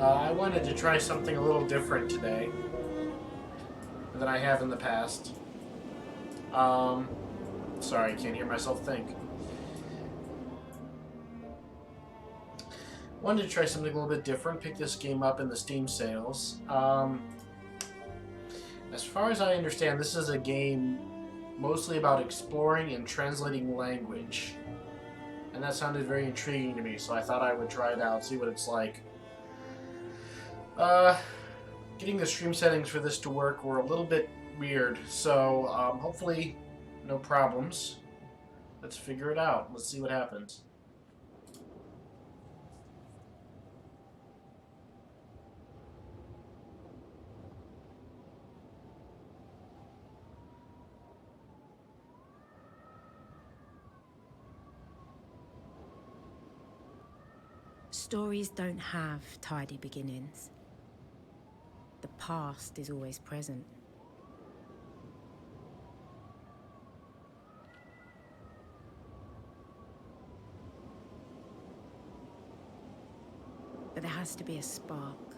I wanted to try something a little different today than I have in the past. Um, Sorry, I can't hear myself think. Wanted to try something a little bit different. Pick this game up in the Steam sales. As far as I understand, this is a game mostly about exploring and translating language. And that sounded very intriguing to me, so I thought I would try it out, see what it's like. Uh, Getting the stream settings for this to work were a little bit weird, so hopefully no problems. Let's figure it out. Let's see what happens. Stories don't have tidy beginnings. The past is always present. But there has to be a spark.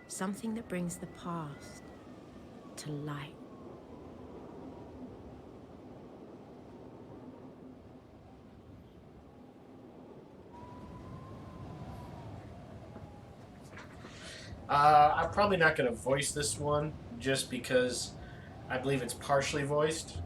Something that brings the past to light. I'm probably not going to voice this one just because I believe it's partially voiced.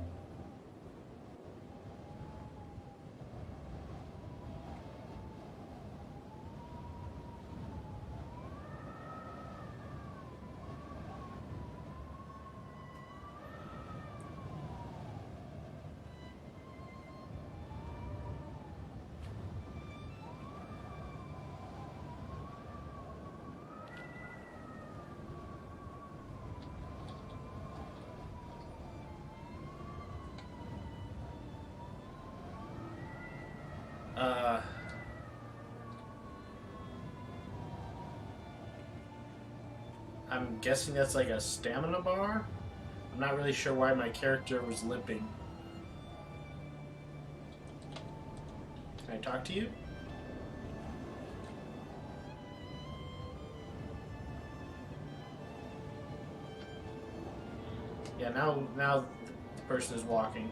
Uh, I'm guessing that's like a stamina bar. I'm not really sure why my character was limping. Can I talk to you? Yeah, now the person is walking.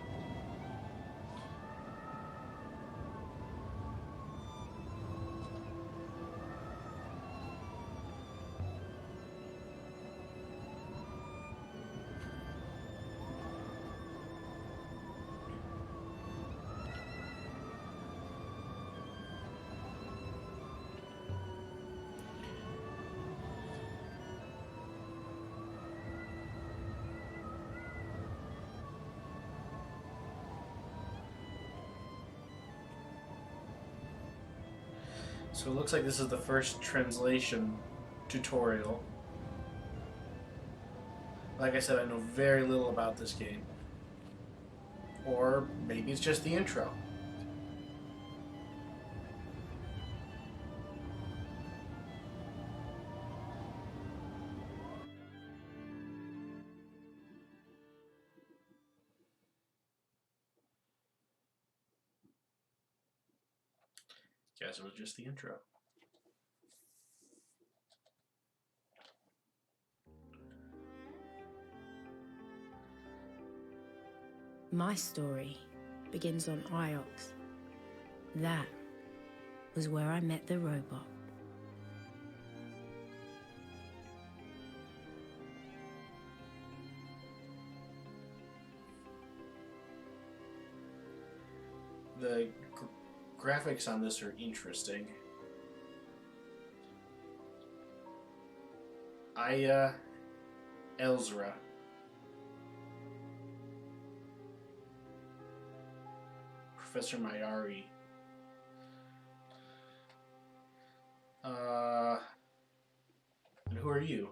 So it looks like this is the first translation tutorial. Like I said, I know very little about this game. Or maybe it's just the intro. Guess it was just the intro. My story begins on Iox. That was where I met the robot. The graphics on this are interesting. Aya Elzra. Professor Mayari. And who are you?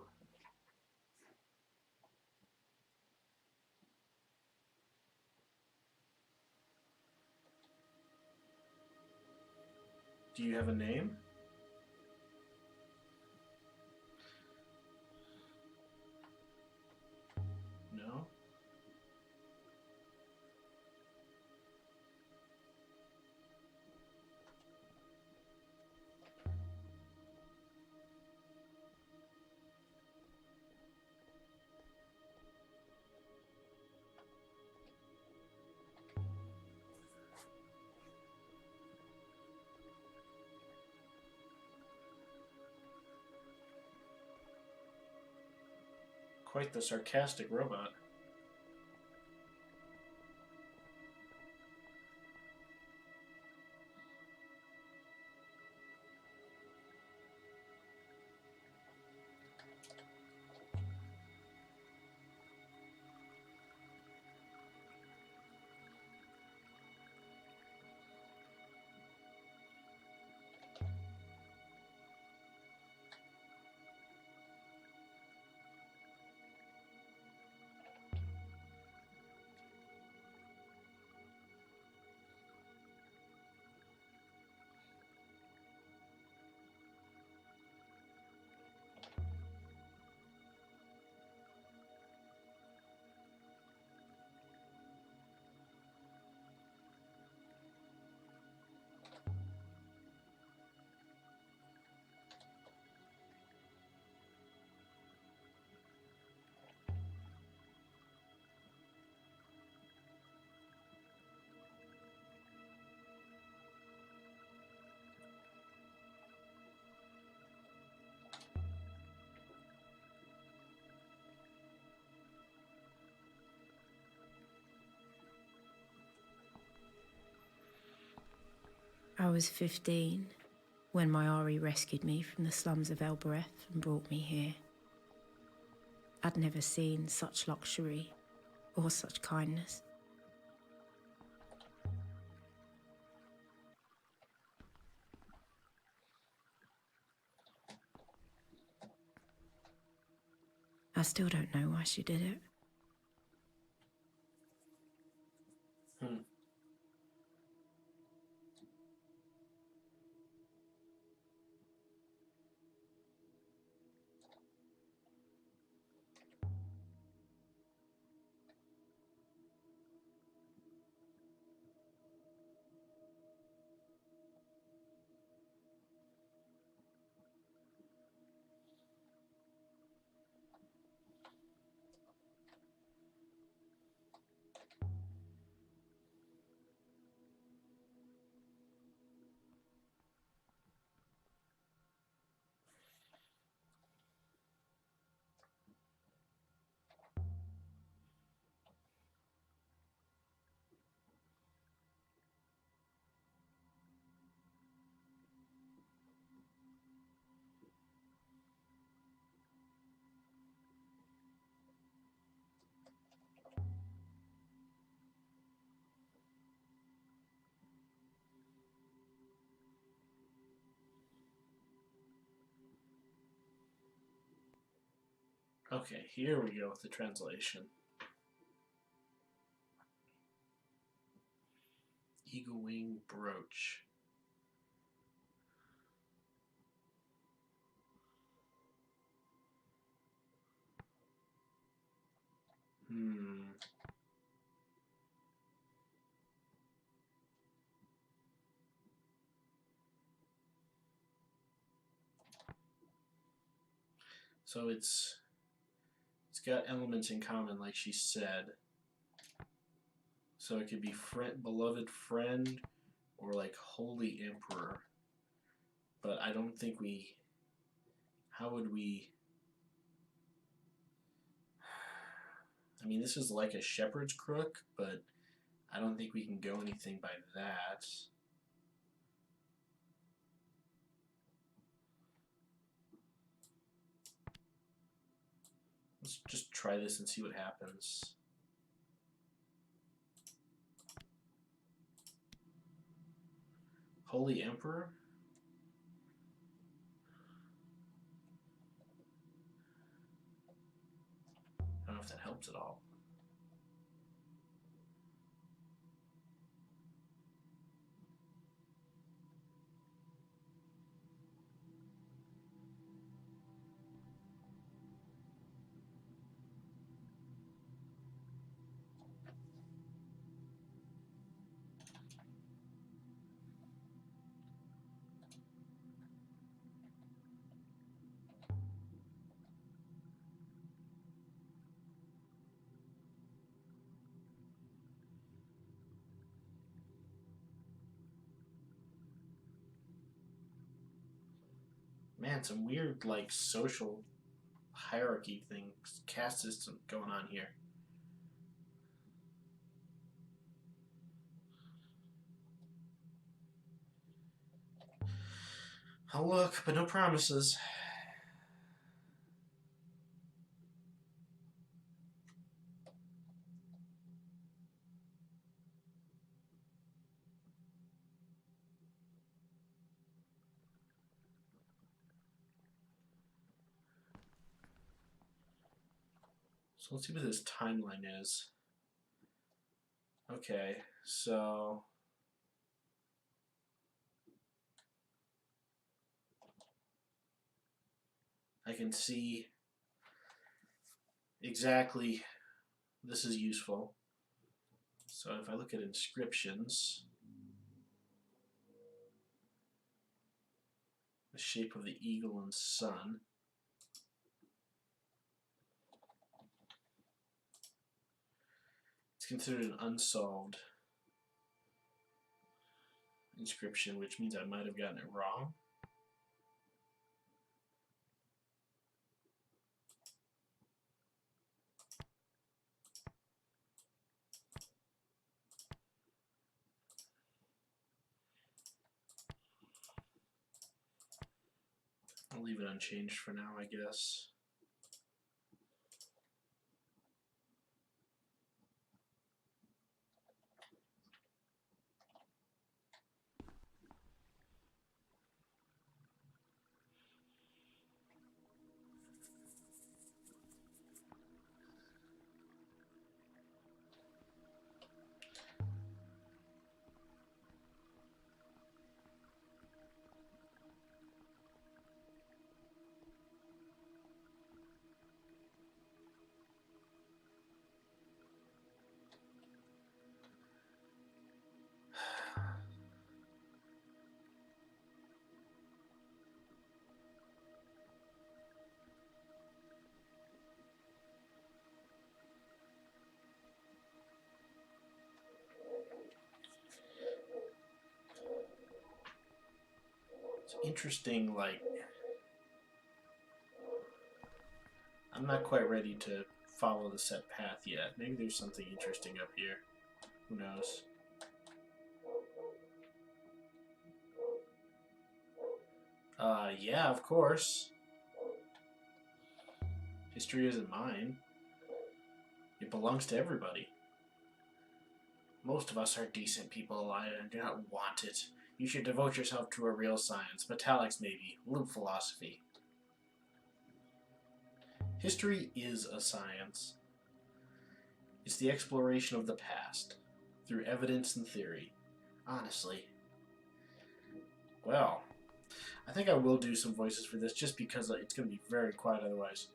Do you have a name? No? Quite the sarcastic robot. I was 15 when my Ari rescued me from the slums of Elbereth and brought me here. I'd never seen such luxury or such kindness. I still don't know why she did it. Okay, here we go with the translation. Eagle wing brooch. So it's got elements in common, like she said. So it could be beloved friend, or like holy emperor. But I don't think we. How would we? I mean, this is like a shepherd's crook, but I don't think we can go anything by that. Let's just try this and see what happens. Holy Emperor? I don't know if that helps at all. Man, some weird, like, social hierarchy thing, caste system going on here. I'll look, but no promises. So let's see what this timeline is. Okay, so I can see exactly this is useful. So if I look at inscriptions, the shape of the eagle and sun. It's considered an unsolved inscription, which means I might have gotten it wrong. I'll leave it unchanged for now, I guess. It's interesting, like, I'm not quite ready to follow the set path yet. Maybe there's something interesting up here. Who knows? Yeah, of course. History isn't mine. It belongs to everybody. Most of us are decent people, Elia, and do not want it. You should devote yourself to a real science. Metallics, maybe. Loop philosophy. History is a science. It's the exploration of the past, through evidence and theory. Honestly. Well, I think I will do some voices for this, just because it's going to be very quiet otherwise.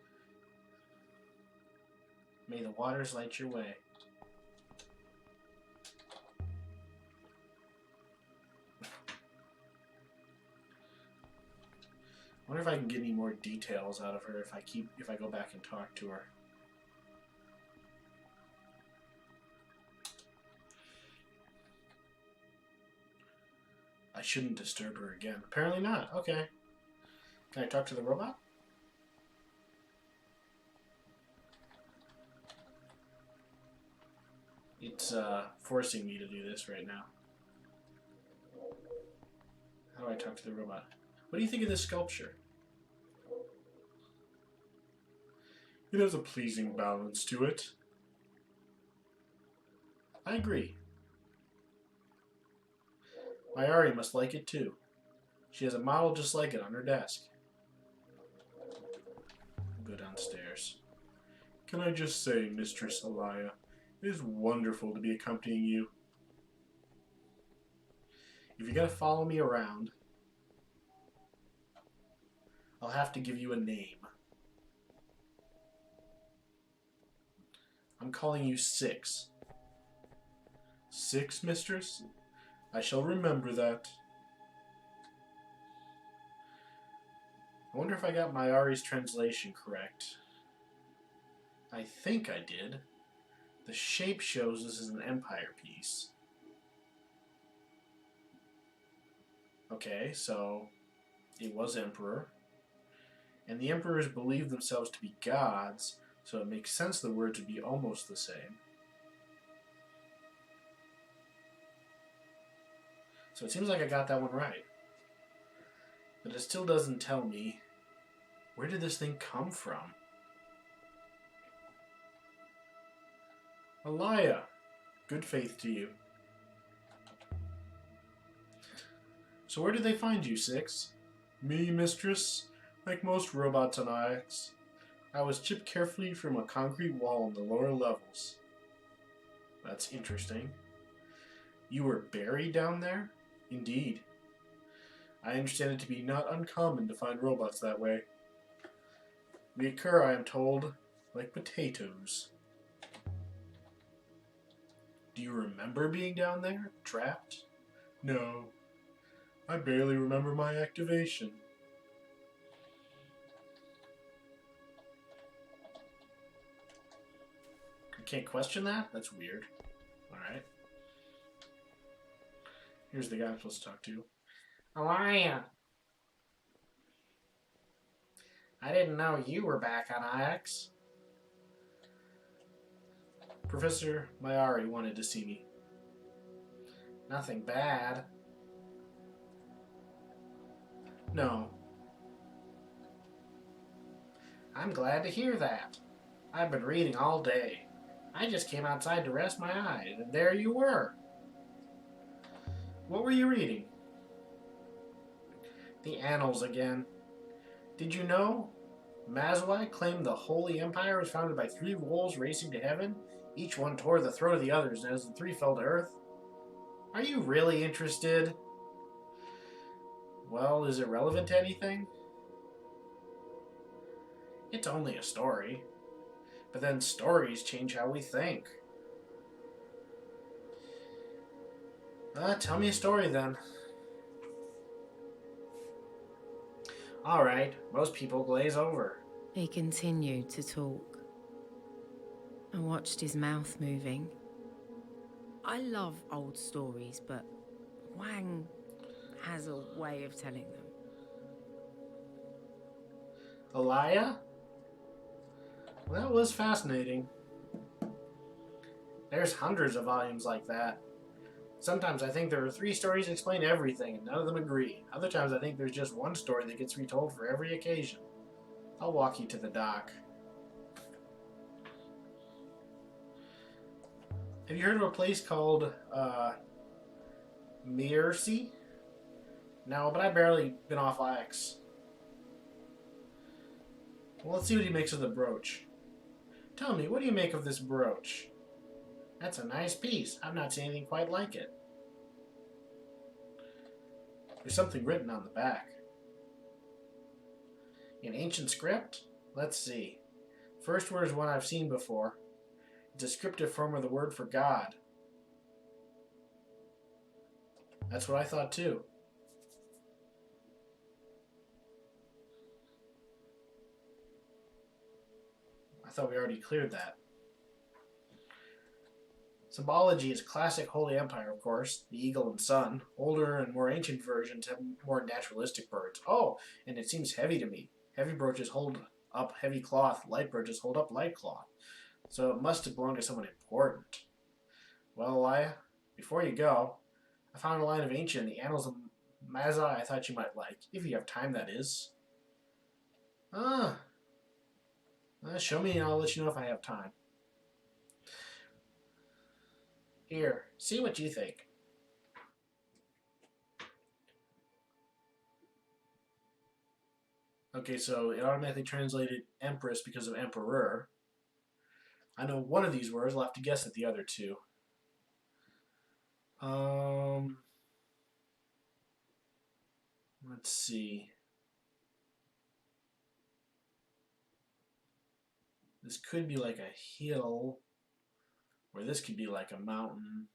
May the waters light your way. I wonder if I can get any more details out of her if I go back and talk to her. I shouldn't disturb her again. Apparently not. Okay. Can I talk to the robot? It's forcing me to do this right now. How do I talk to the robot? What do you think of this sculpture? It has a pleasing balance to it. I agree. Mayari must like it too. She has a model just like it on her desk. I'll go downstairs. Can I just say, Mistress Elia, it is wonderful to be accompanying you. If you gotta follow me around, I'll have to give you a name. I'm calling you Six. Six, mistress? I shall remember that. I wonder if I got Mayari's translation correct. I think I did. The shape shows this is an Empire piece. Okay, so it was Emperor. And the emperors believe themselves to be gods, so it makes sense the words would be almost the same. So it seems like I got that one right. But it still doesn't tell me, where did this thing come from? Alaya, good faith to you. So where did they find you, Six? Me, mistress? Like most robots on Ix, I was chipped carefully from a concrete wall in the lower levels. That's interesting. You were buried down there? Indeed. I understand it to be not uncommon to find robots that way. We occur, I am told, like potatoes. Do you remember being down there, trapped? No. I barely remember my activation. I can't question that? That's weird. Alright. Here's the guy I'm supposed to talk to. Alaya. I didn't know you were back on Ix. Professor Mayari wanted to see me. Nothing bad. No. I'm glad to hear that. I've been reading all day. I just came outside to rest my eyes, and there you were. What were you reading? The Annals again. Did you know? Mazwai claimed the Holy Empire was founded by 3 wolves racing to heaven. Each one tore the throat of the others, and as the 3 fell to earth. Are you really interested? Well, is it relevant to anything? It's only a story. But then stories change how we think. Tell me a story then. Alright, most people glaze over. He continued to talk. I watched his mouth moving. I love old stories, but Wang has a way of telling them. Alaya? Well, that was fascinating. There's hundreds of volumes like that. Sometimes I think there are 3 stories that explain everything, and none of them agree. Other times I think there's just one story that gets retold for every occasion. I'll walk you to the dock. Have you heard of a place called, Mersey? No, but I've barely been off Ix. Well, let's see what he makes of the brooch. Tell me, what do you make of this brooch? That's a nice piece. I've not seen anything quite like it. There's something written on the back. In ancient script? Let's see. First word is one I've seen before. Descriptive form of the word for God. That's what I thought too. I thought we already cleared that. Symbology is classic Holy Empire, of course. The eagle and sun. Older and more ancient versions have more naturalistic birds. Oh, and it seems heavy to me. Heavy brooches hold up heavy cloth. Light brooches hold up light cloth. So it must have belonged to someone important. Well, Elia, before you go, I found a line of ancient in the Annals of Mazai I thought you might like. If you have time, that is. Show me and I'll let you know if I have time. Here, see what you think. Okay, so it automatically translated Empress because of Emperor. I know one of these words. I'll have to guess at the other 2. Let's see. This could be like a hill, or this could be like a mountain.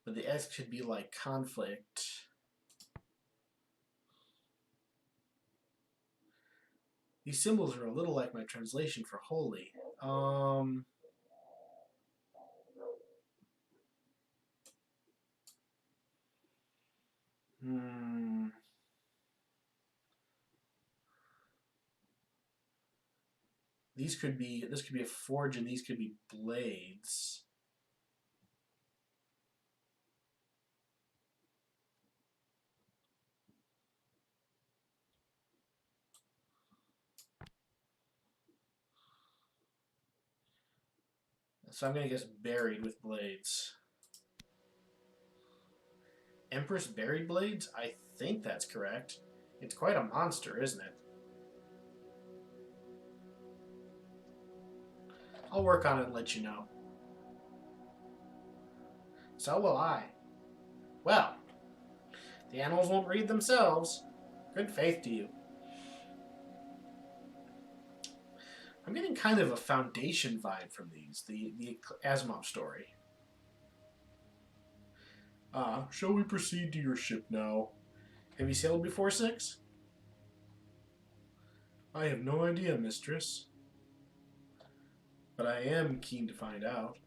But the X could be like conflict. These symbols are a little like my translation for holy. This could be a forge, and these could be blades. So I'm gonna guess buried with blades. Empress buried blades? I think that's correct. It's quite a monster, isn't it? I'll work on it and let you know. So will I. Well, the animals won't read themselves. Good faith to you. I'm getting kind of a Foundation vibe from these, the Asimov story. Shall we proceed to your ship now? Have you sailed before, Six? I have no idea, mistress. But I am keen to find out.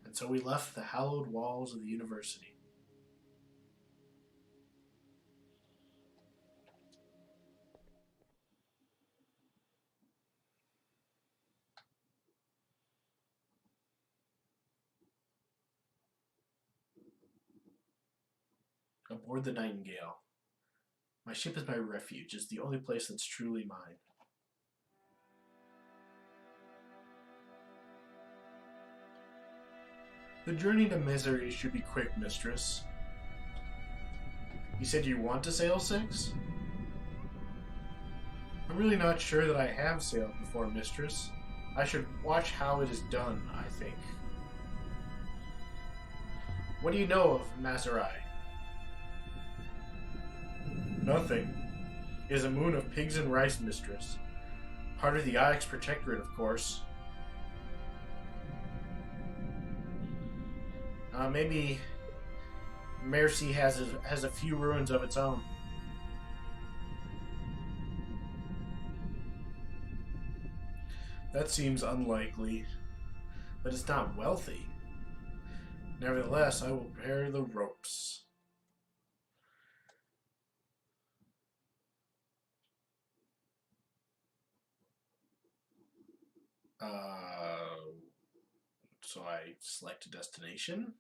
And so we left the hallowed walls of the university. Aboard the Nightingale. My ship is my refuge. It's the only place that's truly mine. The journey to misery should be quick, mistress. You said you want to sail, Six? I'm really not sure that I have sailed before, mistress. I should watch how it is done, I think. What do you know of Mazerai? Nothing. It is a moon of pigs and rice, mistress. Part of the Onyx Protectorate, of course. Maybe Mercy has a few ruins of its own. That seems unlikely, but it's not wealthy. Nevertheless, I will prepare the ropes. So I select a destination.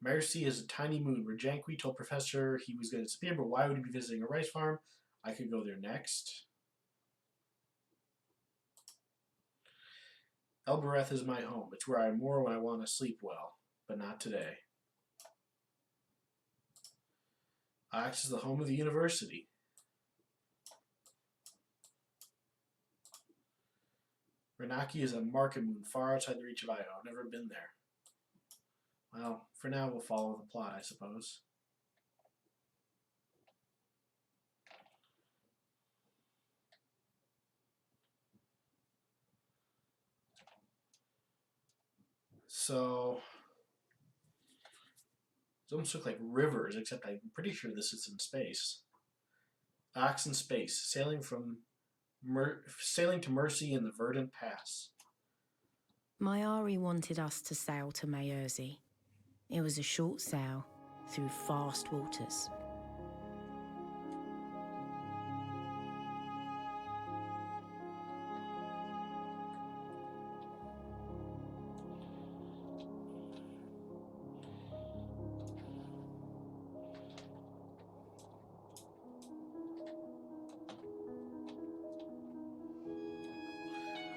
Mercy is a tiny moon. Rajanqui told Professor he was going to disappear, but why would he be visiting a rice farm? I could go there next. Elbereth is my home. It's where I moor when I want to sleep well, but not today. Onyx is the home of the university. Renaki is a market moon far outside the reach of Io. I've never been there. Well, for now we'll follow the plot, I suppose. So, these almost look like rivers, except I'm pretty sure this is in space. Ox in space, sailing to Mercy in the Verdant Pass. Mayari wanted us to sail to Mayurzi. It was a short sail through fast waters.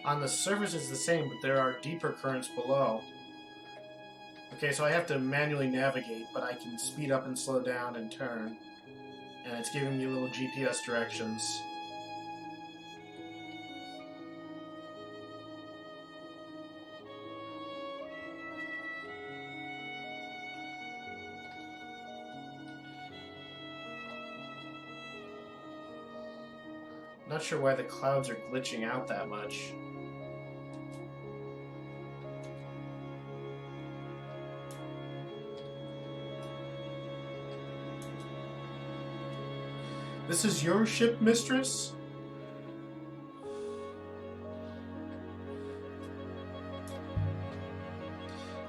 On the surface it's the same, but there are deeper currents below. Okay, so I have to manually navigate, but I can speed up and slow down and turn. And it's giving me little GPS directions. Not sure why the clouds are glitching out that much. This is your ship, mistress?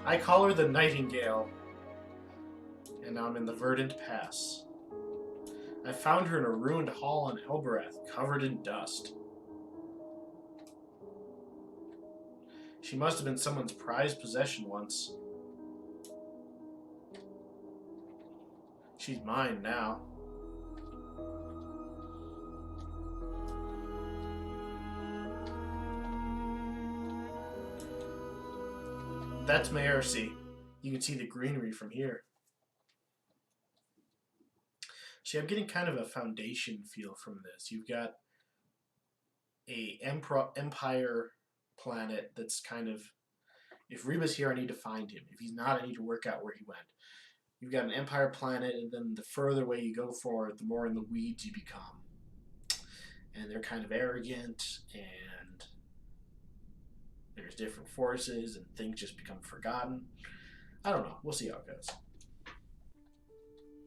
I call her the Nightingale. And now I'm in the Verdant Pass. I found her in a ruined hall in Elbereth, covered in dust. She must have been someone's prized possession once. She's mine now. That's Maercy. You can see the greenery from here. See, I'm getting kind of a Foundation feel from this. You've got a Empire planet that's kind of... If Reba's here, I need to find him. If he's not, I need to work out where he went. You've got an Empire planet, and then the further away you go for it, the more in the weeds you become. And they're kind of arrogant, and there's different forces, and things just become forgotten. I don't know. We'll see how it goes.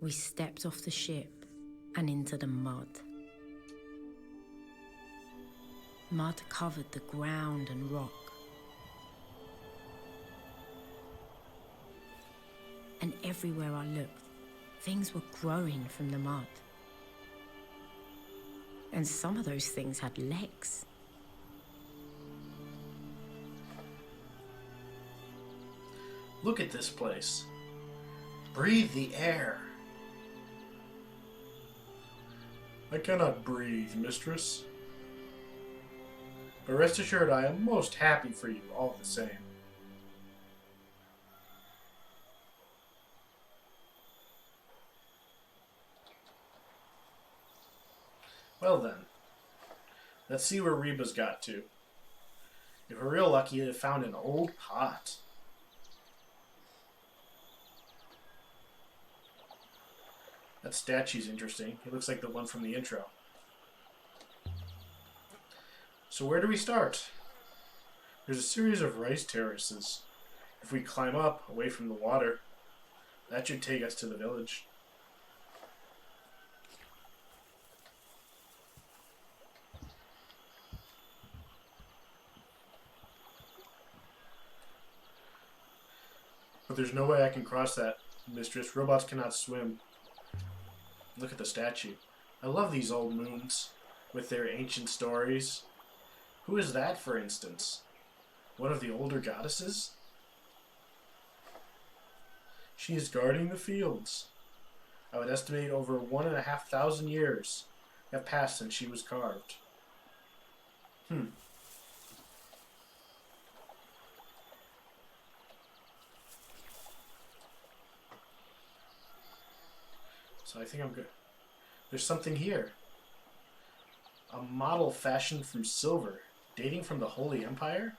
We stepped off the ship and into the mud. Mud covered the ground and rock. And everywhere I looked, things were growing from the mud. And some of those things had legs. Look at this place. Breathe the air. I cannot breathe, mistress. But rest assured, I am most happy for you all the same. Well then, let's see where Reba's got to. If we're real lucky, you'd have found an old pot. That statue's interesting. It looks like the one from the intro. So where do we start? There's a series of rice terraces. If we climb up, away from the water, that should take us to the village. But there's no way I can cross that, mistress. Robots cannot swim. Look at the statue. I love these old moons with their ancient stories. Who is that, for instance? One of the older goddesses? She is guarding the fields. I would estimate over 1,500 years have passed since she was carved. So I think I'm good. There's something here. A model fashioned from silver, dating from the Holy Empire,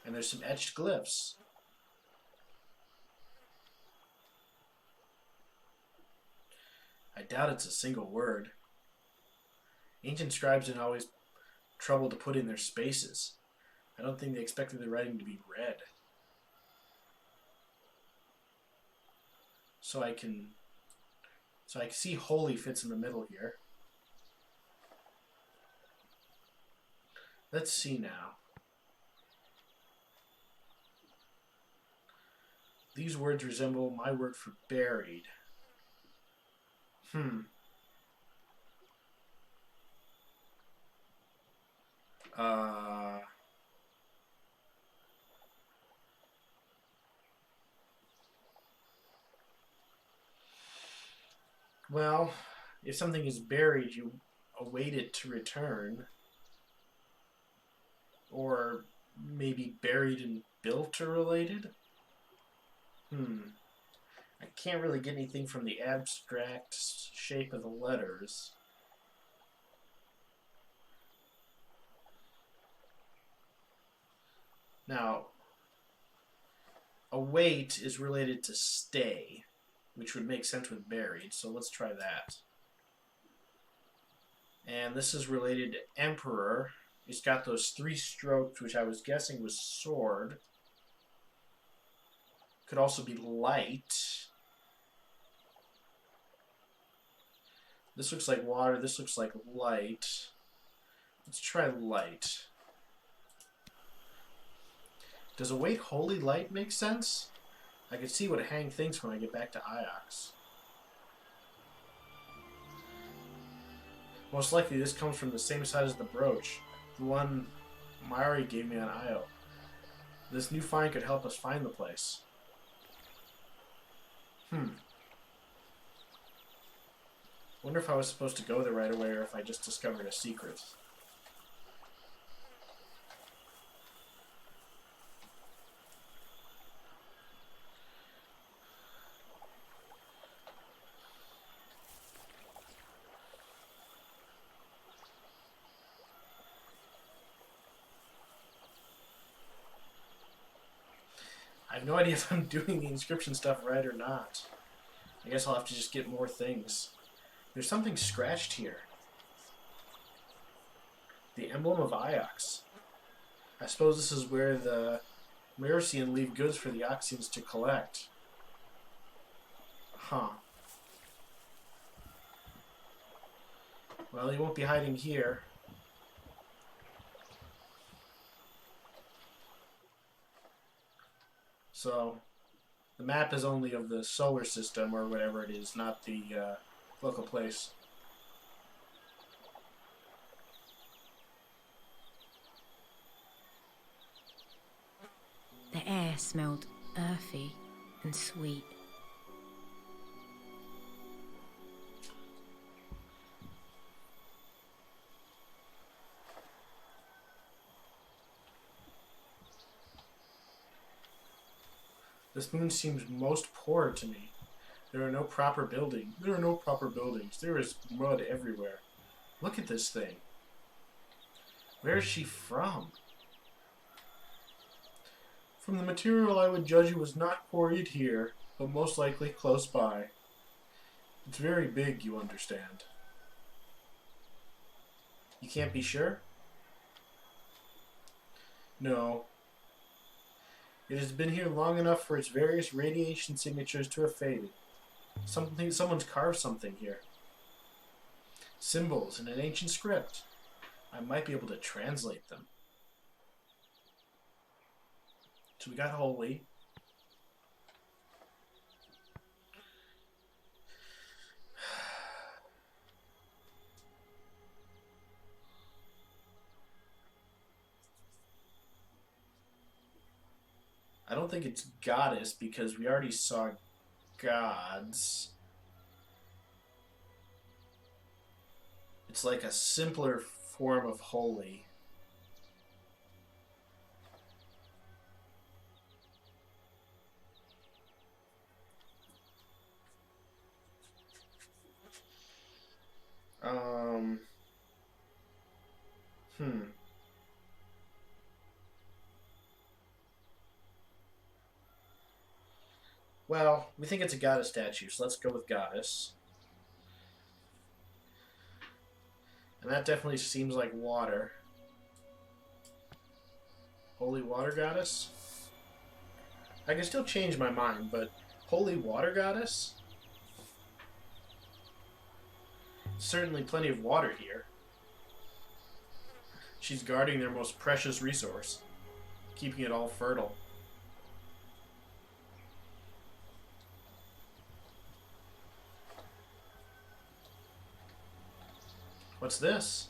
and there's some etched glyphs. I doubt it's a single word. Ancient scribes didn't always trouble to put in their spaces. I don't think they expected the writing to be read. So I can see holy fits in the middle here. Let's see now. These words resemble my word for buried. Well, if something is buried, you await it to return. Or maybe buried and built or related? I can't really get anything from the abstract shape of the letters. Now, await is related to stay, which would make sense with buried, so let's try that. And this is related to emperor. It's got those 3 strokes, which I was guessing was sword. Could also be light. This looks like water. This looks like light. Let's try light. Does await holy light make sense? I can see what Hang thinks when I get back to Iox. Most likely this comes from the same side as the brooch. The one Mari gave me on Io. This new find could help us find the place. Wonder if I was supposed to go there right away or if I just discovered a secret. I have no idea if I'm doing the inscription stuff right or not. I guess I'll have to just get more things. There's something scratched here. The emblem of Iox. I suppose this is where the Mercian leave goods for the Oxians to collect. Huh. Well, he won't be hiding here. So, the map is only of the solar system or whatever it is, not the local place. The air smelled earthy and sweet. This moon seems most poor to me. There are no proper buildings. There is mud everywhere. Look at this thing. Where is she from? From the material, I would judge it was not quarried here, but most likely close by. It's very big, you understand. You can't be sure? No. It has been here long enough for its various radiation signatures to have faded. Someone's carved something here. Symbols in an ancient script. I might be able to translate them. So we got holy. I don't think it's goddess because we already saw gods. It's like a simpler form of holy. Well, we think it's a goddess statue, so let's go with goddess. And that definitely seems like water. Holy water goddess? I can still change my mind, but holy water goddess? Certainly plenty of water here. She's guarding their most precious resource, keeping it all fertile. What's this?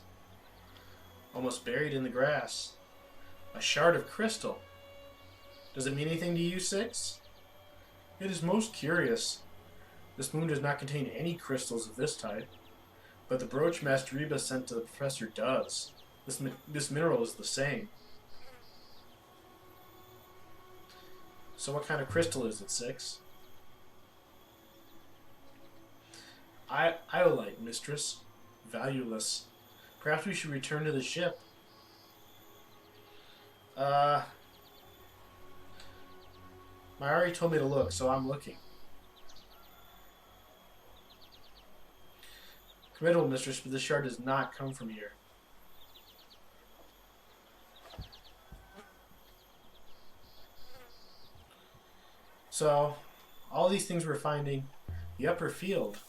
Almost buried in the grass. A shard of crystal. Does it mean anything to you, Six? It is most curious. This moon does not contain any crystals of this type, but the brooch Master Reba sent to the professor does. This mineral is the same. So what kind of crystal is it, Six? Iolite, mistress. Valueless. Perhaps we should return to the ship. Mayari told me to look, so I'm looking. Commendable, mistress, but this shard does not come from here. So, all these things we're finding, the upper field.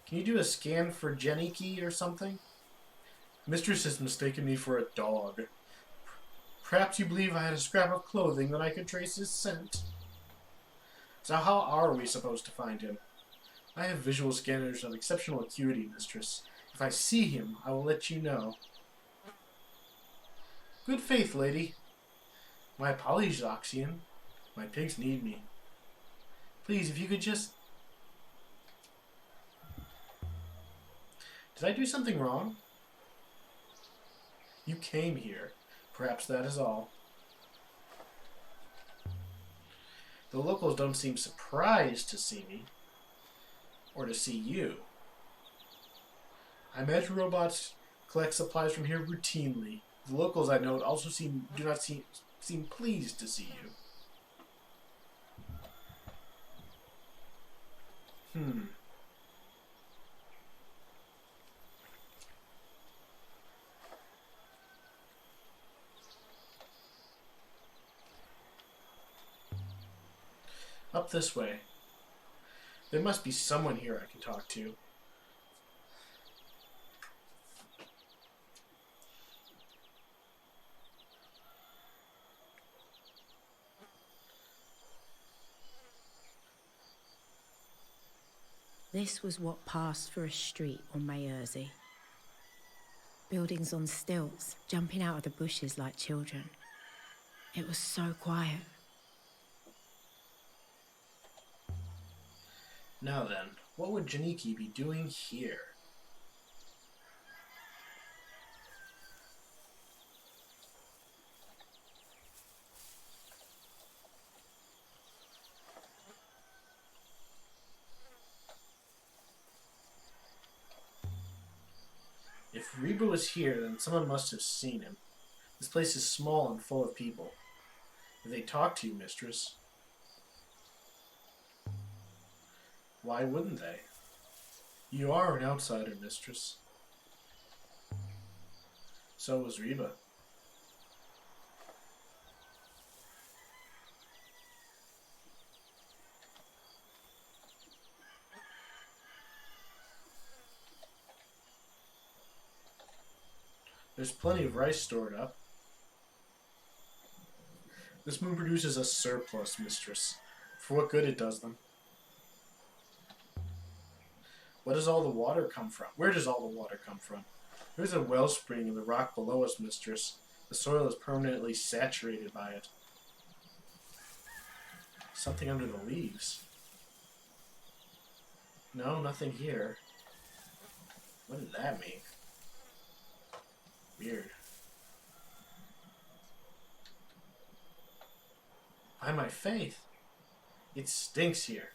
Can you do a scan for Geniki or something? Mistress has mistaken me for a dog. Perhaps you believe I had a scrap of clothing that I could trace his scent. So how are we supposed to find him? I have visual scanners of exceptional acuity, mistress. If I see him, I will let you know. Good faith, lady. My apologies, Oxian. My pigs need me. Please, if you could just... Did I do something wrong? You came here. Perhaps that is all. The locals don't seem surprised to see me. Or to see you. I imagine robots collect supplies from here routinely. The locals I know also do not seem pleased to see you. Up this way. There must be someone here I can talk to. This was what passed for a street on Mayersey. Buildings on stilts, jumping out of the bushes like children. It was so quiet. Now then, what would Janiki be doing here? If Reba was here, then someone must have seen him. This place is small and full of people. If they talk to you, mistress, why wouldn't they? You are an outsider, mistress. So was Reba. There's plenty of rice stored up. This moon produces a surplus, mistress. For what good it does them. Where does all the water come from? There's a wellspring in the rock below us, mistress. The soil is permanently saturated by it. Something under the leaves. No, nothing here. What did that mean? Weird. By my faith, it stinks here.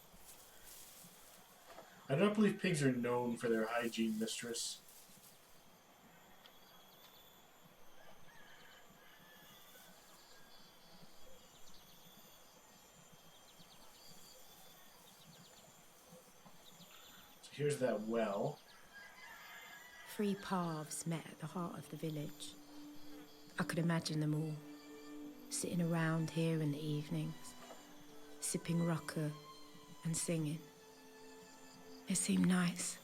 I don't believe pigs are known for their hygiene, mistress. So here's that well. 3 paths met at the heart of the village. I could imagine them all, sitting around here in the evenings, sipping rucker and singing. It seemed nice.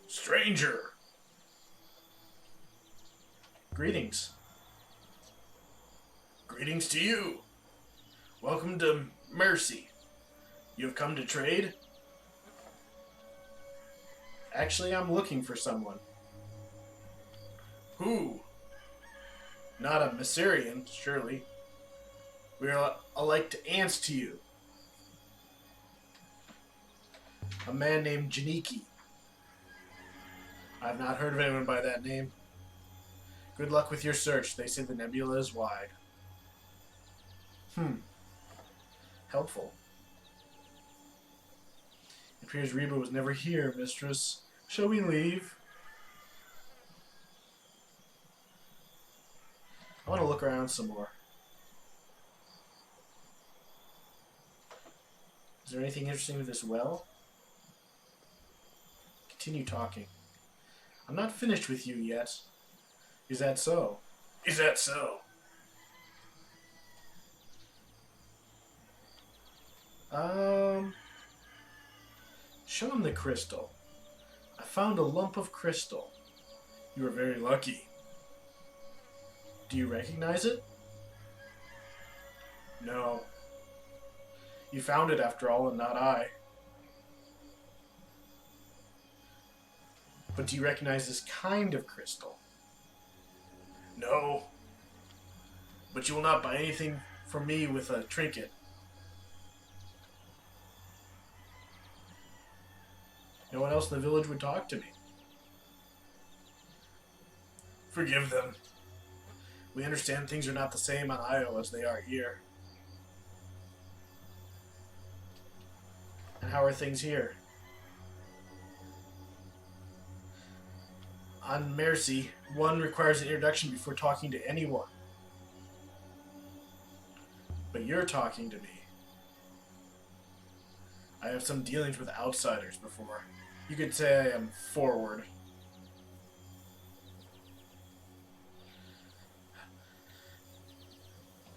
Stranger! Greetings. Greetings to you. Welcome to Mercy. You have come to trade? Actually, I'm looking for someone. Who? Not a Mycerian, surely. We are alike to ants to you. A man named Janiki. I've not heard of anyone by that name. Good luck with your search. They say the nebula is wide. Helpful. It appears Reba was never here, mistress. Shall we leave? I want to look around some more. Is there anything interesting with this well? Continue talking. I'm not finished with you yet. Is that so? Is that so? Show him the crystal. I found a lump of crystal. You are very lucky. Do you recognize it? No. You found it after all, and not I. But do you recognize this kind of crystal? No. But you will not buy anything from me with a trinket. No one else in the village would talk to me. Forgive them. We understand things are not the same on Io as they are here. And how are things here? On Mercy, one requires an introduction before talking to anyone. But you're talking to me. I have some dealings with outsiders before. You could say I am forward.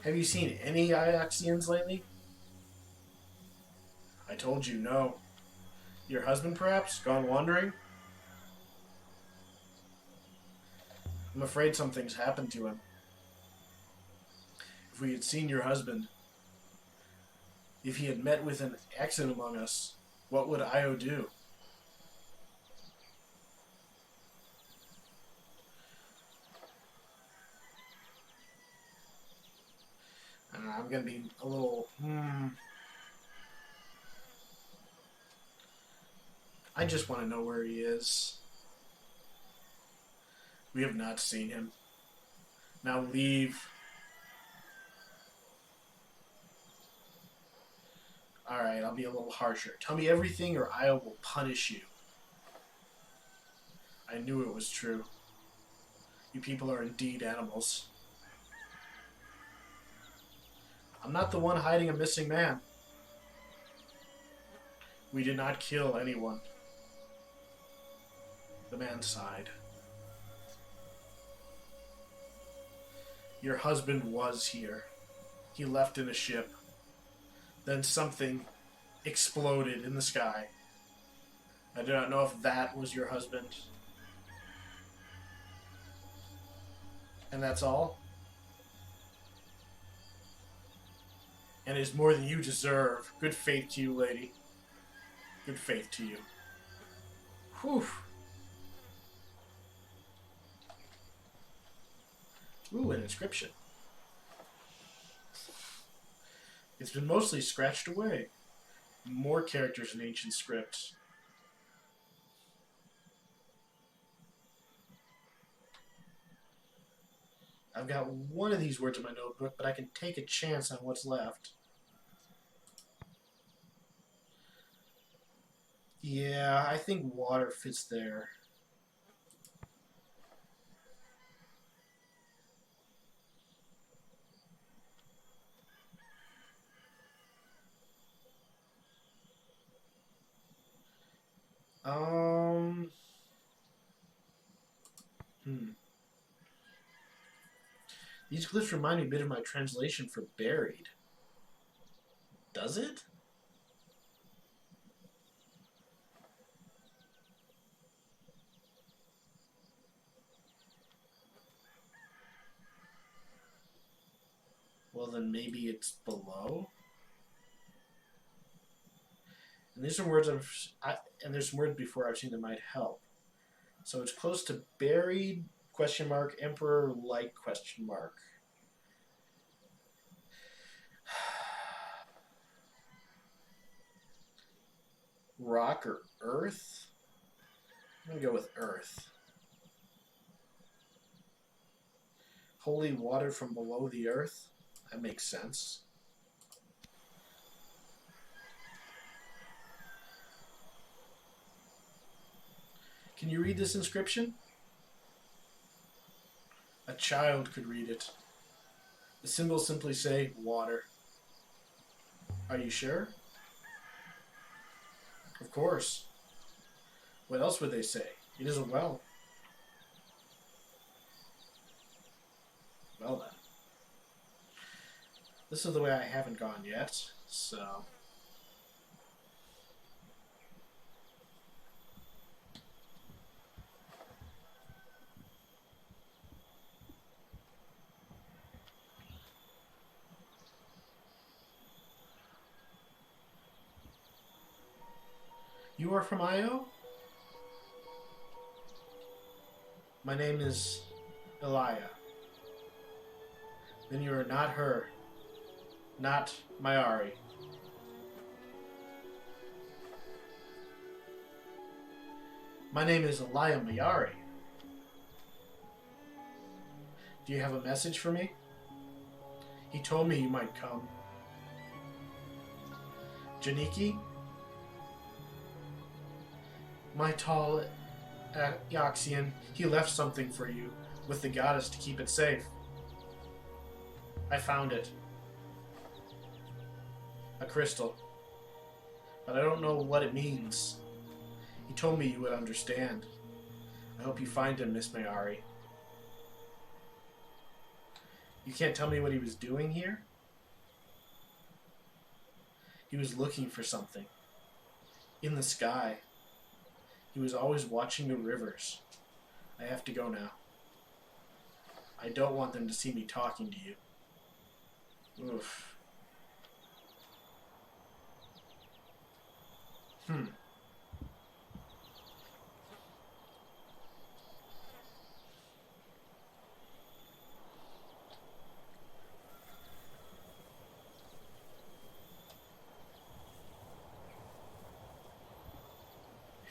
Have you seen any Ioxians lately? I told you no. Your husband, perhaps? Gone wandering? I'm afraid something's happened to him. If we had seen your husband, if he had met with an accident among us, what would Io do? I'm going to be a little... I just want to know where he is. We have not seen him. Now leave. Alright, I'll be a little harsher. Tell me everything or I will punish you. I knew it was true. You people are indeed animals. I'm not the one hiding a missing man. We did not kill anyone. The man sighed. Your husband was here. He left in a ship. Then something exploded in the sky. I do not know if that was your husband. And that's all? And it is more than you deserve. Good faith to you, lady. Good faith to you. Whew. Ooh, an inscription. It's been mostly scratched away. More characters in ancient scripts. I've got one of these words in my notebook, but I can take a chance on what's left. Yeah, I think water fits there. These glyphs remind me a bit of my translation for buried. Does it? Well, then maybe it's below. And these are words and there's some words before I've seen that might help. So it's close to buried, question mark, emperor, light, question mark. Rock or earth? I'm going to go with earth. Holy water from below the earth? That makes sense. Can you read this inscription? A child could read it. The symbols simply say water. Are you sure? Of course. What else would they say? It is a well. Well then. This is the way I haven't gone yet, so... You are from Io? My name is Elia. Then you are not her. Not Mayari. My name is Elia Mayari. Do you have a message for me? He told me you might come. Janiki? My tall Yaxian, he left something for you, with the goddess to keep it safe. I found it. A crystal. But I don't know what it means. He told me you would understand. I hope you find him, Miss Mayari. You can't tell me what he was doing here? He was looking for something. In the sky. He was always watching the rivers. I have to go now. I don't want them to see me talking to you. Oof.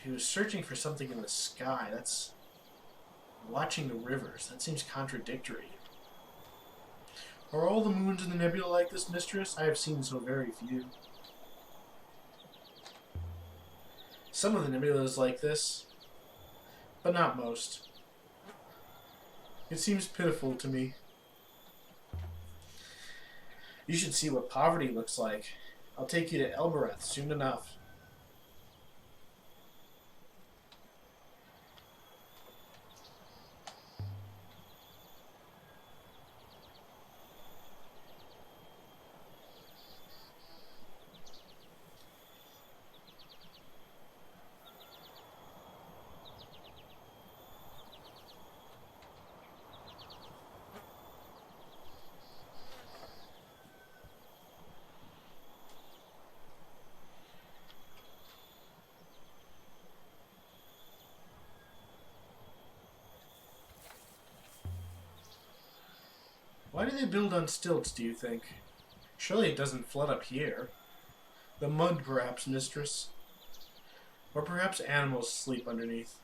He was searching for something in the sky. That's watching the rivers. That seems contradictory. Are all the moons in the nebula like this, mistress? I have seen so very few. Some of the nebulas like this, but not most. It seems pitiful to me. You should see what poverty looks like. I'll take you to Elbereth soon enough. Why do they build on stilts, do you think? Surely it doesn't flood up here. The mud, perhaps, mistress. Or perhaps animals sleep underneath.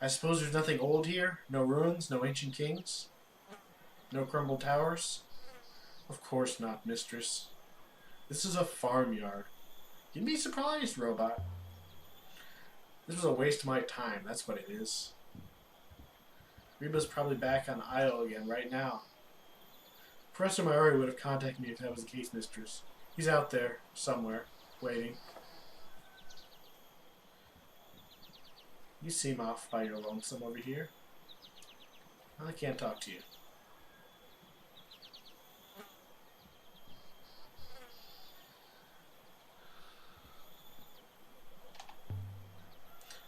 I suppose there's nothing old here? No ruins? No ancient kings? No crumbled towers? Of course not, mistress. This is a farmyard. You'd be surprised, robot. This was a waste of my time, that's what it is. Reba's probably back on Io again right now. Professor Mayari would have contacted me if that was the case, mistress. He's out there, somewhere, waiting. You seem off by your lonesome over here. I can't talk to you.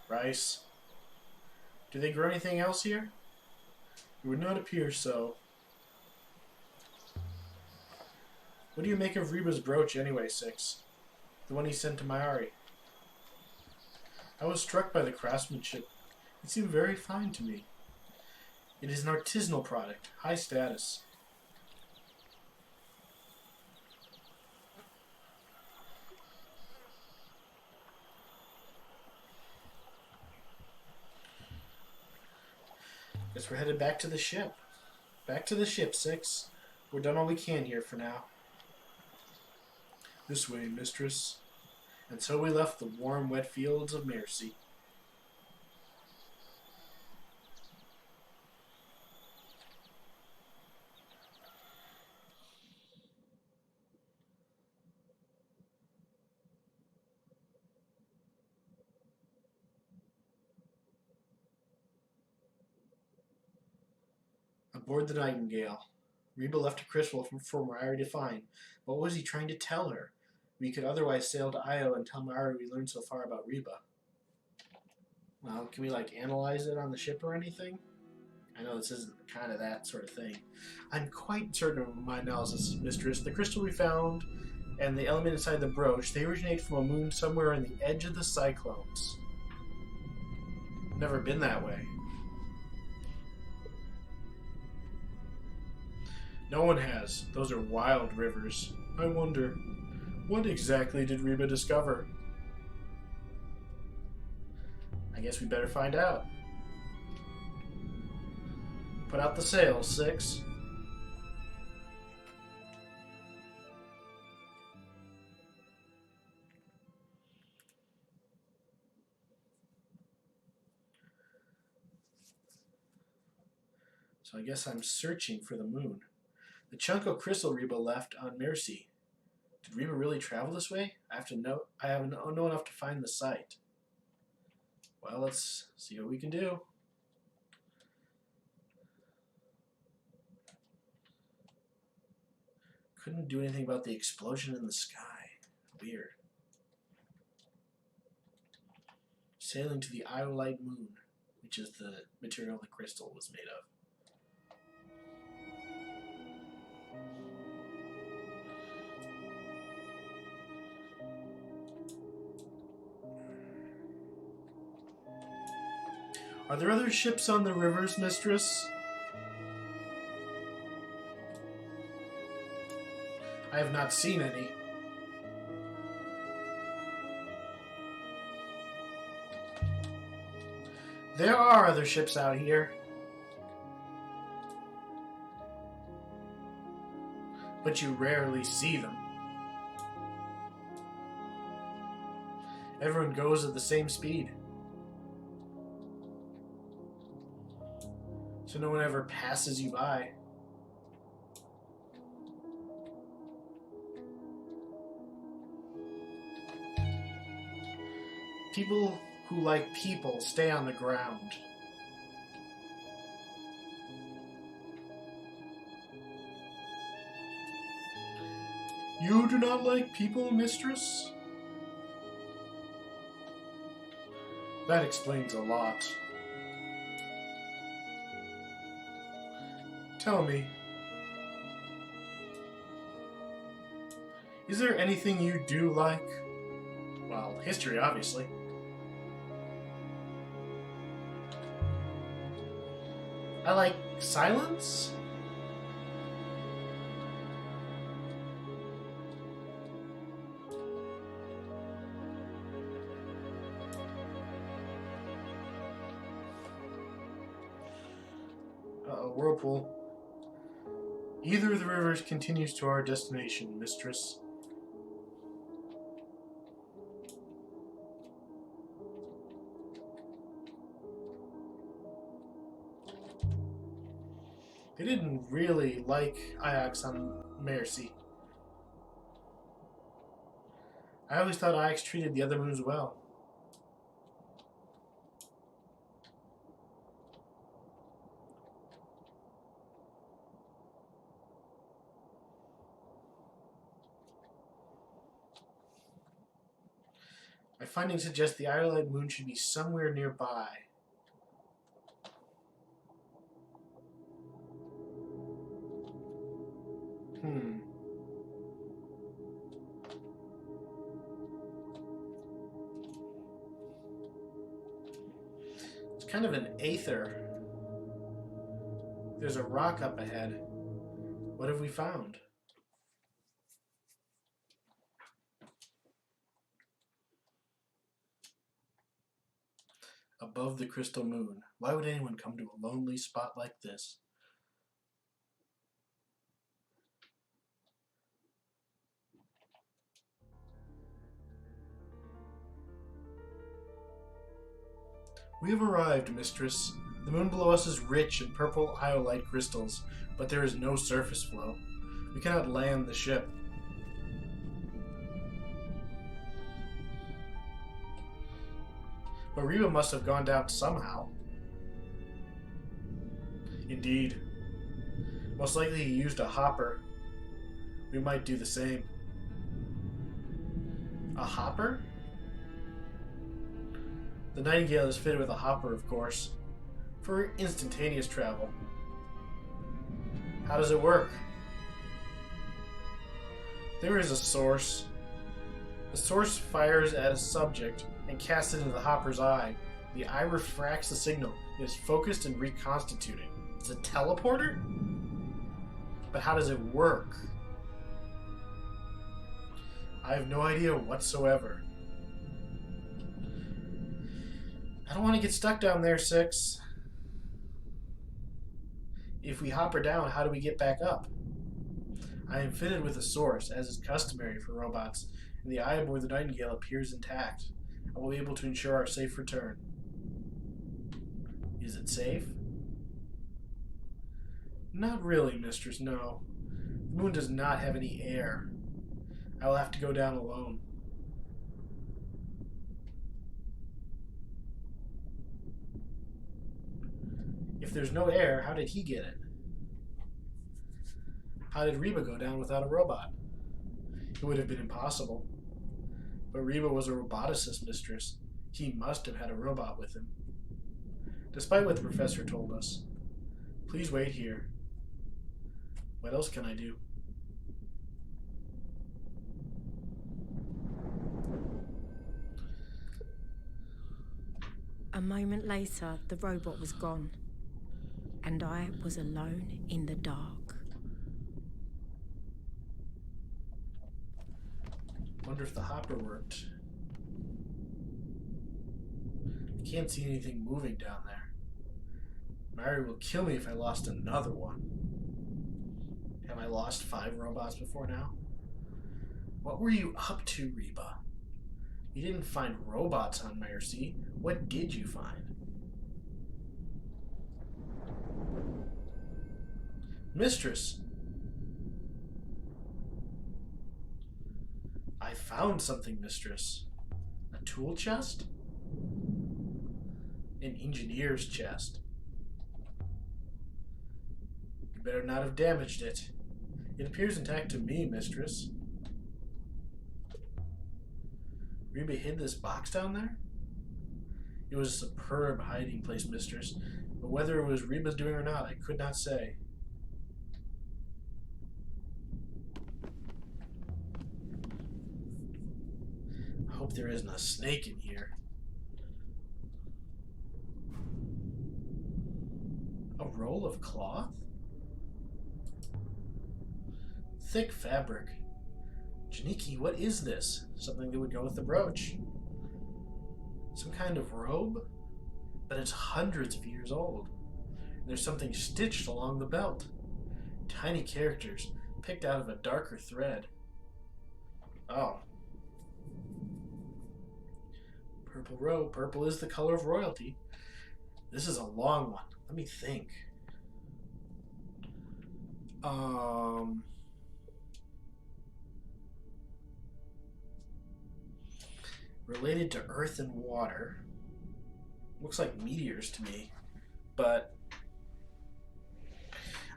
Rice. Do they grow anything else here? It would not appear so. What do you make of Reba's brooch anyway, Six? The one he sent to Mayari. I was struck by the craftsmanship. It seemed very fine to me. It is an artisanal product, high status. Guess we're headed back to the ship. Back to the ship, Six. We're done all we can here for now. This way, mistress. And so we left the warm, wet fields of Mercy. Aboard the Nightingale. Reba left a crystal for Mayari to find. What was he trying to tell her? We could otherwise sail to Io and tell Mayari we learned so far about Reba. Well, can we, analyze it on the ship or anything? I know this isn't kind of that sort of thing. I'm quite certain of my analysis, mistress. The crystal we found and the element inside the brooch, they originate from a moon somewhere on the edge of the cyclones. Never been that way. No one has. Those are wild rivers. I wonder, what exactly did Reba discover? I guess we better find out. Put out the sails, 6. So I guess I'm searching for the moon. The chunk of crystal Reba left on Mercy. Did Reba really travel this way? I have know enough to find the site. Well, let's see what we can do. Couldn't do anything about the explosion in the sky. Weird. Sailing to the Iolite moon, which is the material the crystal was made of. Are there other ships on the rivers, Mistress? I have not seen any. There are other ships out here. But you rarely see them. Everyone goes at the same speed. So no one ever passes you by. People who like people stay on the ground. You do not like people, Mistress? That explains a lot. Tell me, is there anything you do like? Well, history, obviously. I like silence? Whirlpool. Either of the rivers continues to our destination, Mistress. They didn't really like Iox on Mercy. I always thought Iox treated the other moons well. My findings suggest the Iolite moon should be somewhere nearby. It's kind of an aether. There's a rock up ahead. What have we found? Above the crystal moon. Why would anyone come to a lonely spot like this? We have arrived, Mistress. The moon below us is rich in purple iolite crystals, but there is no surface flow. We cannot land the ship. But Reba must have gone down somehow. Indeed. Most likely he used a hopper. We might do the same. A hopper? The Nightingale is fitted with a hopper, of course, for instantaneous travel. How does it work? There is a source. The source fires at a subject and casts it into the hopper's eye. The eye refracts the signal. It is focused and reconstituting. It's a teleporter? But how does it work? I have no idea whatsoever. I don't want to get stuck down there, 6. If we hopper down, how do we get back up? I am fitted with a source, as is customary for robots, and the eye aboard the Nightingale appears intact. I will be able to ensure our safe return. Is it safe? Not really, mistress, no. The moon does not have any air. I will have to go down alone. If there's no air, how did he get it? How did Reba go down without a robot? It would have been impossible. But Reba was a roboticist, mistress. He must have had a robot with him. Despite what the professor told us. Please wait here. What else can I do? A moment later, the robot was gone, and I was alone in the dark. Wonder if the hopper worked. I can't see anything moving down there. Mary will kill me if I lost another one. Have I lost 5 robots before now? What were you up to, Reba? You didn't find robots on Mercy. What did you find? Mistress! I found something, mistress. A tool chest? An engineer's chest. You better not have damaged it. It appears intact to me, mistress. Reba hid this box down there? It was a superb hiding place, mistress, but whether it was Reba's doing or not, I could not say. I hope there isn't a snake in here. A roll of cloth? Thick fabric. Janiki, what is this? Something that would go with the brooch. Some kind of robe? But it's hundreds of years old. And there's something stitched along the belt. Tiny characters picked out of a darker thread. Oh. Purple robe. Purple is the color of royalty. This is a long one. Let me think. Related to earth and water. Looks like meteors to me. But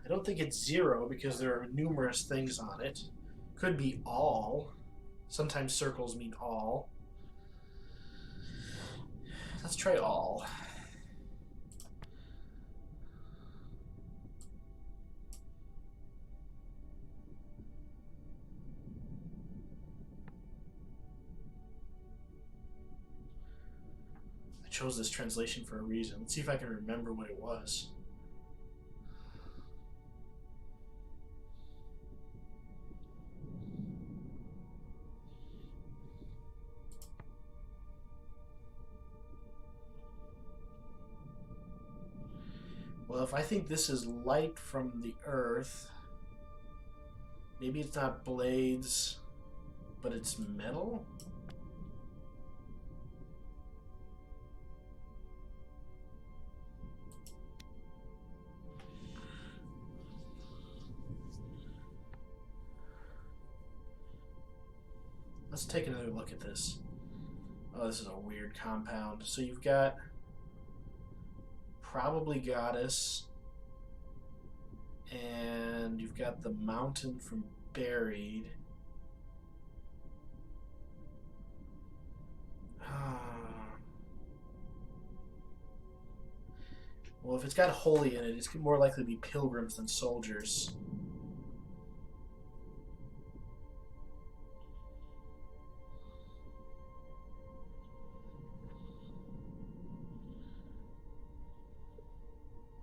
I don't think it's 0 because there are numerous things on it. Could be all. Sometimes circles mean all. Let's try all. I chose this translation for a reason. Let's see if I can remember what it was. Well, if I think this is light from the earth, maybe it's not blades, but it's metal? Let's take another look at this. Oh, this is a weird compound. So you've got probably Goddess, and you've got the mountain from Buried. Well, if it's got holy in it, it's more likely to be pilgrims than soldiers.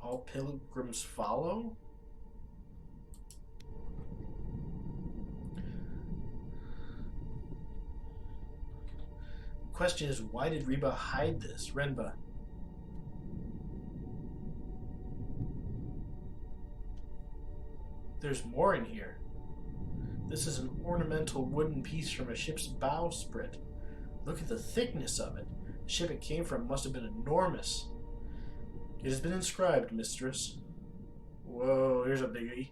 All pilgrims follow? Question is, why did Reba hide this? Renba. There's more in here. This is an ornamental wooden piece from a ship's bowsprit. Look at the thickness of it. The ship it came from must have been enormous. It has been inscribed, mistress. Whoa, here's a biggie.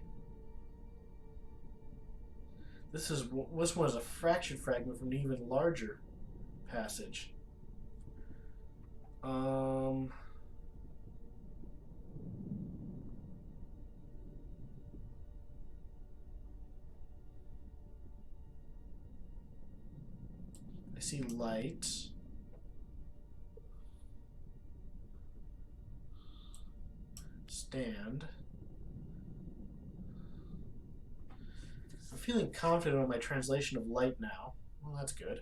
This one is a fractured fragment from an even larger passage. I see light. Stand. I'm feeling confident on my translation of light now. Well, that's good.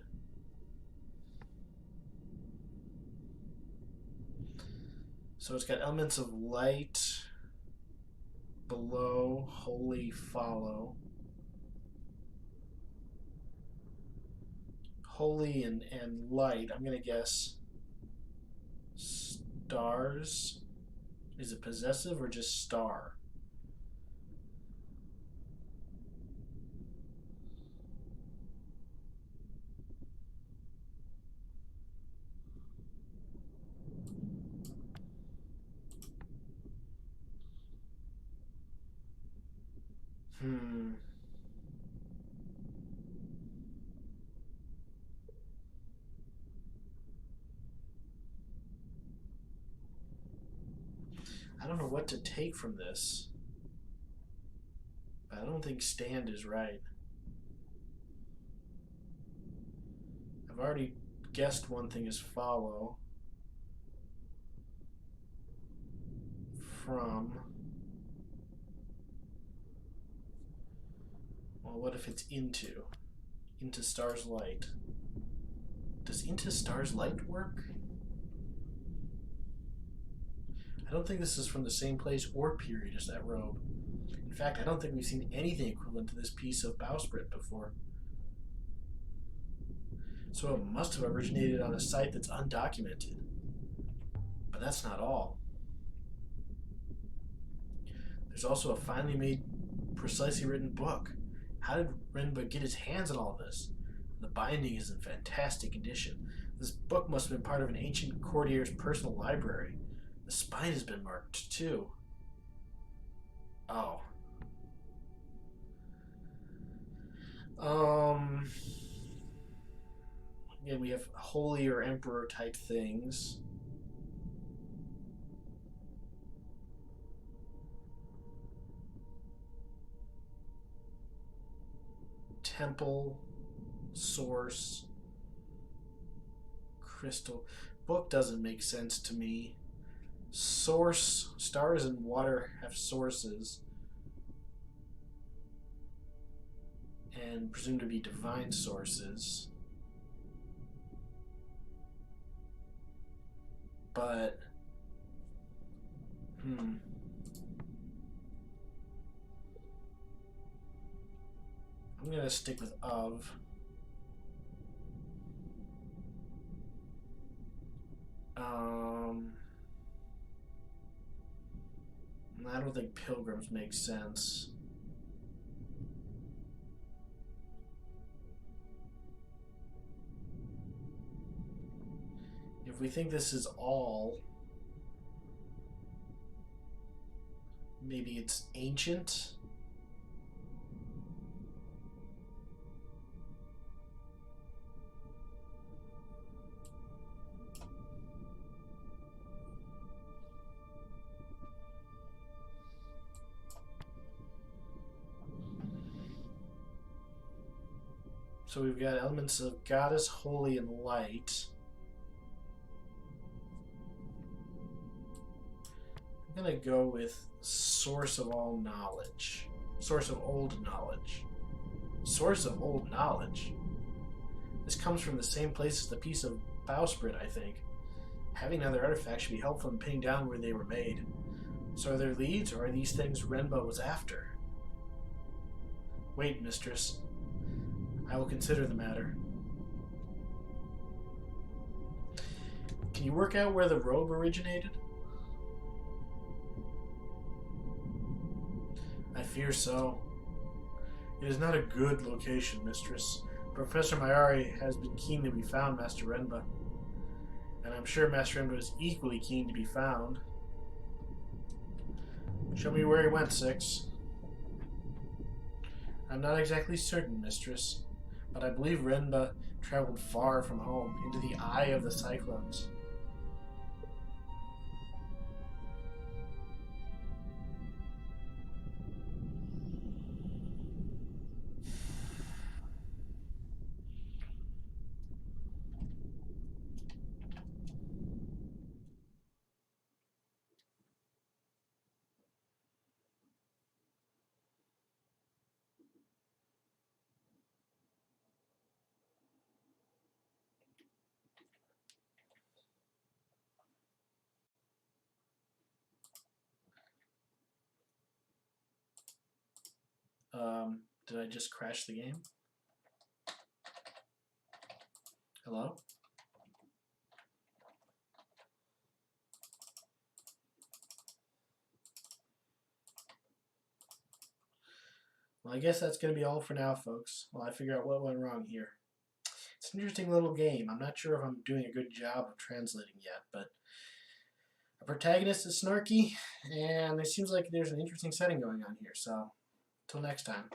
So it's got elements of light, below, holy, follow. Holy and light, I'm going to guess stars. Is it possessive or just star? I don't know what to take from this, but I don't think stand is right. I've already guessed one thing is follow. From. Well, what if it's into? Into star's light. Does into star's light work? I don't think this is from the same place or period as that robe. In fact, I don't think we've seen anything equivalent to this piece of bowsprit before. So it must have originated on a site that's undocumented. But that's not all. There's also a finely made, precisely written book. How did Renba get his hands on all this? The binding is in fantastic condition. This book must have been part of an ancient courtier's personal library. The spine has been marked, too. Oh. Again, we have holy or emperor type things. Temple, source, crystal. Book doesn't make sense to me. Source, stars and water have sources and presumed to be divine sources, but I'm gonna stick with of. I don't think pilgrims make sense. If we think this is all, maybe it's ancient. So we've got elements of goddess, holy, and light. I'm going to go with source of all knowledge. Source of old knowledge. Source of old knowledge? This comes from the same place as the piece of bowsprit, I think. Having another artifact should be helpful in pinning down where they were made. So are there leads, or are these things Renba was after? Wait, mistress. I will consider the matter. Can you work out where the robe originated? I fear so. It is not a good location, mistress. Professor Mayari has been keen to be found, Master Renba. And I'm sure Master Renba is equally keen to be found. Show me where he went, Six. I'm not exactly certain, mistress, but I believe Renba traveled far from home, into the eye of the cyclones. Did I just crash the game? Hello? Well, I guess that's going to be all for now, folks, while I figure out what went wrong here. It's an interesting little game. I'm not sure if I'm doing a good job of translating yet, but our protagonist is snarky, and it seems like there's an interesting setting going on here, so until next time.